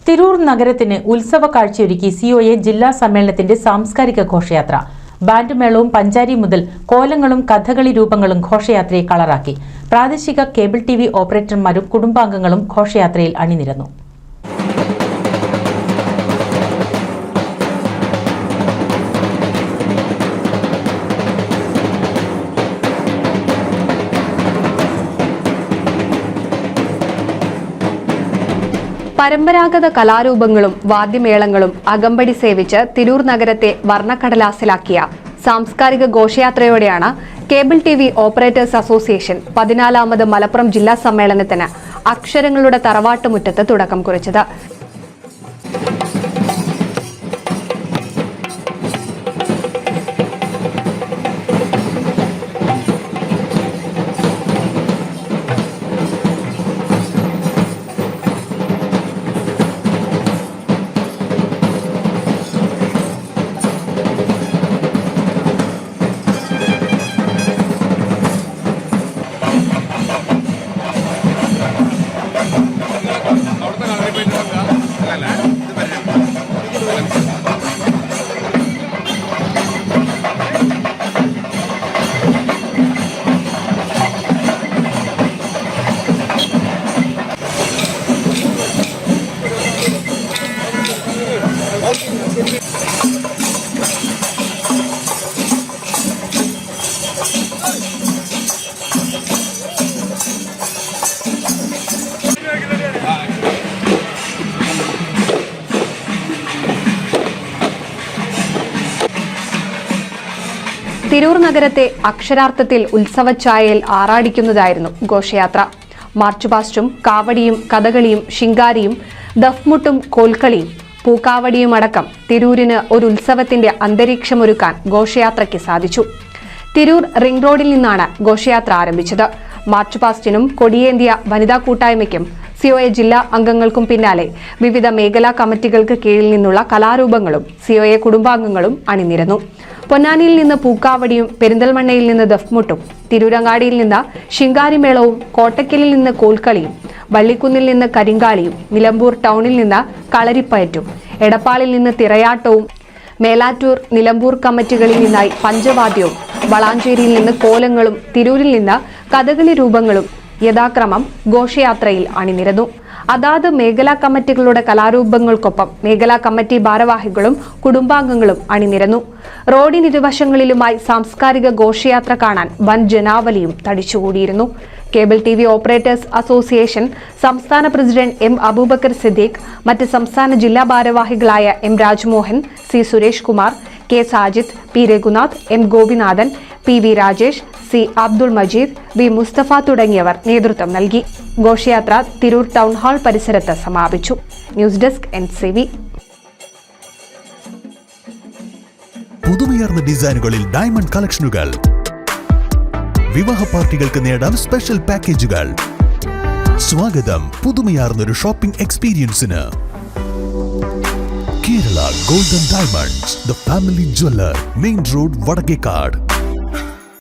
തിരൂർ നഗരത്തിന് ഉത്സവ കാഴ്ചയൊരുക്കി സിഒഎ ജില്ലാ സമ്മേളനത്തിന്റെ സാംസ്കാരിക ഘോഷയാത്ര. ബാൻഡ് മേളവും പഞ്ചാരി മുതൽ കോലങ്ങളും കഥകളി രൂപങ്ങളും ഘോഷയാത്രയെ കളറാക്കി. പ്രാദേശിക കേബിൾ ടിവി ഓപ്പറേറ്റർമാരും കുടുംബാംഗങ്ങളും ഘോഷയാത്രയിൽ അണിനിരന്നു. പരമ്പരാഗത കലാരൂപങ്ങളും വാദ്യമേളങ്ങളും അകമ്പടി സേവിച്ച് തിരൂർ നഗരത്തെ വർണ്ണക്കടലാസിലാക്കിയ സാംസ്കാരിക ഘോഷയാത്രയോടെയാണ് കേബിൾ ടിവി ഓപ്പറേറ്റേഴ്സ് അസോസിയേഷൻ 14ാമത് മലപ്പുറം ജില്ലാ സമ്മേളനത്തിന് അക്ഷരങ്ങളുടെ തറവാട്ടുമുറ്റത്ത് തുടക്കം കുറിച്ചത്. തിരൂർ നഗരത്തെ അക്ഷരാർത്ഥത്തിൽ ഉത്സവച്ചായയിൽ ആറാടിക്കുന്നതായിരുന്നു ഘോഷയാത്ര. മാർച്ച് പാസ്റ്റും കാവടിയും കഥകളിയും ശിങ്കാരിയും ദഫ്മുട്ടും കോൽക്കളിയും പൂക്കാവടിയും അടക്കം തിരൂരിന് ഒരു ഉത്സവത്തിന്റെ അന്തരീക്ഷമൊരുക്കാൻ ഘോഷയാത്രയ്ക്ക് സാധിച്ചു. തിരൂർ റിംഗ് റോഡിൽ നിന്നാണ് ഘോഷയാത്ര ആരംഭിച്ചത്. മാർച്ച് പാസ്റ്റിനും കൊടിയേന്തിയ വനിതാ കൂട്ടായ്മയ്ക്കും സിഒഎ ജില്ലാ അംഗങ്ങൾക്കും പിന്നാലെ വിവിധ മേഖലാ കമ്മിറ്റികൾക്ക് കീഴിൽ നിന്നുള്ള കലാരൂപങ്ങളും സിഒഎ കുടുംബാംഗങ്ങളും അണിനിരന്നു. പൊന്നാനിയിൽ നിന്ന് പൂക്കാവടിയും പെരിന്തൽമണ്ണയിൽ നിന്ന് ദഫ്മുട്ടും തിരൂരങ്ങാടിയിൽ നിന്ന് ശിങ്കാരിമേളവും കോട്ടക്കലിൽ നിന്ന് കോൽക്കളിയും വള്ളിക്കുന്നിൽ നിന്ന് കരിങ്കാളിയും നിലമ്പൂർ ടൗണിൽ നിന്ന് കളരിപ്പയറ്റും എടപ്പാളിൽ നിന്ന് തിറയാട്ടവും മേലാറ്റൂർ നിലമ്പൂർ കമ്മിറ്റികളിൽ നിന്നായി പഞ്ചവാദ്യവും വളാഞ്ചേരിയിൽ നിന്ന് കോലങ്ങളും തിരൂരിൽ നിന്ന് കഥകളി രൂപങ്ങളും യഥാക്രമം ഘോഷയാത്രയിൽ അണിനിരന്നു. അതാത് മേഖലാ കമ്മിറ്റികളുടെ കലാരൂപങ്ങൾക്കൊപ്പം മേഖലാ കമ്മിറ്റി ഭാരവാഹികളും കുടുംബാംഗങ്ങളും അണിനിരന്നു. റോഡിനിരുവശങ്ങളിലുമായി സാംസ്കാരിക ഘോഷയാത്ര കാണാൻ വൻ ജനാവലിയും തടിച്ചുകൂടിയിരുന്നു. കേബിൾ ടിവി ഓപ്പറേറ്റേഴ്സ് അസോസിയേഷൻ സംസ്ഥാന പ്രസിഡന്റ് എം അബൂബക്കർ സിദ്ദീഖ്, മറ്റ് സംസ്ഥാന ജില്ലാ ഭാരവാഹികളായ M Rajmohan, C Suresh Kumar, K Sajid, P Raghunath, M Gopinathan, P V Rajesh, C Abdul Majeed, V Mustafa തുടങ്ങിയവർ നേതൃത്വം നൽകി. ഘോഷയാത്ര തിരൂർ ടൗൺ ഹാൾ പരിസരത്ത് സമാപിച്ചു. News desk NCV. പുതുമയാർന്ന ഡിസൈനുകളിൽ ഡയമണ്ട് കളക്ഷനുകൾ, വിവാഹ പാർട്ടികൾക്ക് നേടാൻ സ്പെഷ്യൽ പാക്കേജുകൾ. സ്വാഗതം പുതുമയാർന്നൊരു ഷോപ്പിംഗ് എക്സ്പീരിയൻസിന്. Kerala golden diamonds, the family jeweller, main road, Vadakkekad.